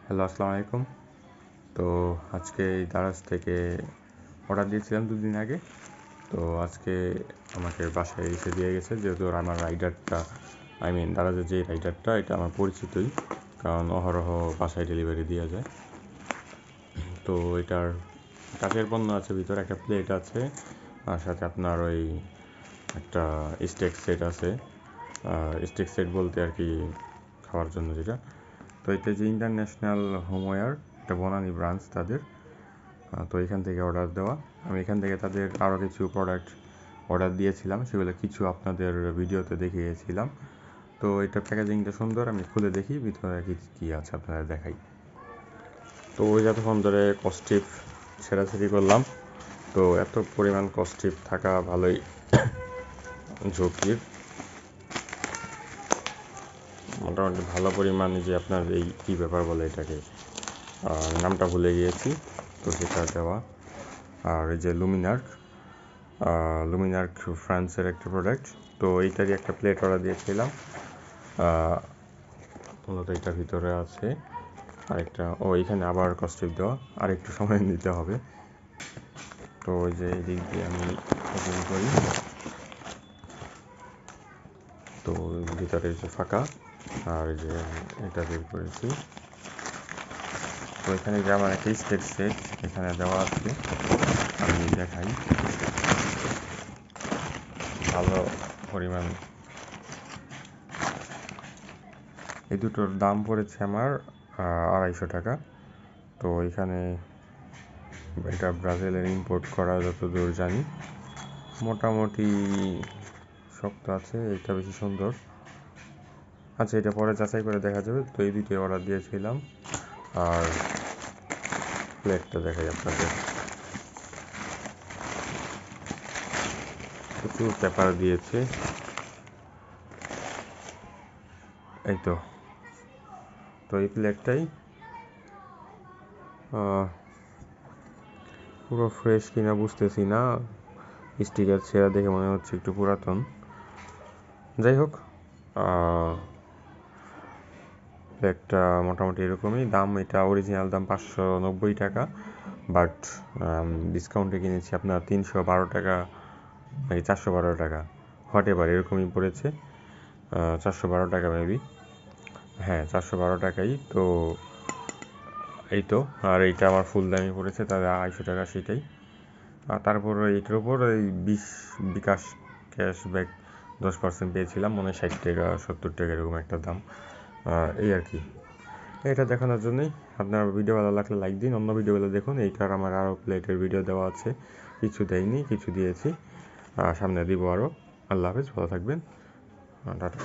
Hello, আসসালামু আলাইকুম। তো আজকে এই দারাজ থেকে অর্ডার দিয়েছিলাম 2 দিন আগে। তো আজকে আমাকে বাসায় এসে দিয়ে গেছে, যেহেতু আমার রাইডারটা দারাজের যে রাইডারটা এটা আমার পরিচিতই, কারণ অহরহ বাসায় ডেলিভারি দেওয়া যায়। তো এটার কাচের পণ্য আছে, ভিতরে একটা প্লেট আছে, আর সাথে আপনার ওই একটা স্টেক সেট আছে। স্টেক সেট বলতে আর কি খাওয়ার জন্য যেটা। তো এটা যে ইন্টারন্যাশনাল হোমওয়্যার, এটা বনানী ব্রাঞ্চ তাদের। তো এখান থেকে অর্ডার দেওয়া। আমি এখান থেকে তাদের আরও কিছু প্রোডাক্ট অর্ডার দিয়েছিলাম, সেগুলো কিছু আপনাদের ভিডিওতে দেখিয়েছিলাম। তো এটা প্যাকেজিংটা সুন্দর, আমি খুলে দেখি ভিতরে কী আছে আপনাদের দেখাই। তো ওই যতক্ষণ ধরে কস্টিপ ছেঁড়াছেড়ি করলাম, তো এত পরিমাণ কস্টিপ থাকা ভালোই ঝুঁকির। মোটামুটি ভালো পরিমাণে যে আপনার এই কী ব্যাপার বলে এটাকে, নামটা ভুলে গিয়েছি, তো সেটা দেওয়া। আর এই যে লুমিনার্ক ফ্রান্সের একটা প্রোডাক্ট। তো এইটারই একটা প্লেট অর্ডার দিয়েছিলাম, মূলত এটার ভিতরে আছে আরেকটা। এখানে আবার কস্টিপ দেওয়া, আর একটু সময় নিতে হবে। তো ওই যে এই দিক দিয়ে আমি ওপেন করি, তো ভিতরে যে ফাঁকা, আর যে এটা বের করেছি। তো এখানে যে আমার একটা স্টেক সেট এখানে দেওয়া আছে, আমি দেখাই। ভালো পরিমাণ এই দুটোর দাম পড়েছে আমার 250 টাকা। তো এখানে এটা ব্রাজিলের ইম্পোর্ট করা, যতদূর জানি মোটামুটি শক্ত আছে, এটা বেশি সুন্দর। আচ্ছা, এটা পরে যাচাই করে দেখা যাবে। তো এই দুটোই অর্ডার দিয়েছিলাম। আর প্লেটটা দেখাই আপনাদের, প্রচুর পেপার দিয়েছে। এই তো এই প্লেটটাই পুরো ফ্রেশ কিনা বুঝতেছি না, স্টিকার ছেঁড়া দেখে মনে হচ্ছে একটু পুরাতন। যাই হোক, প্লেটটা মোটামুটি এরকমই দাম। এটা অরিজিনাল দাম 590 টাকা, বাট ডিসকাউন্টে কিনেছি আপনার 312 টাকা নাকি 412 টাকা, হোয়াট এভার এরকমই পড়েছে। 412 টাকা মেবি, হ্যাঁ 412 টাকাই। তো এই তো, আর এইটা আমার ফুল দামই পড়েছে, তাহলে 250 টাকা সেটাই। আর তারপর এইটার উপর এই বিকাশ ক্যাশব্যাক 10% পেয়েছিলাম, মনে হয় 60 টাকা 70 টাকা এরকম একটা দাম। এই আর কি, এটা দেখানোর জন্যই। আপনার ভিডিও ভালো লাগলে লাইক দিন, অন্য ভিডিওগুলো দেখুন। এইটার আমার আরও প্লেটের ভিডিও দেওয়া আছে, কিছু দেয়নি, কিছু দিয়েছি, সামনে দিব আরও। আল্লাহ হাফেজ, ভালো থাকবেন, টাটা।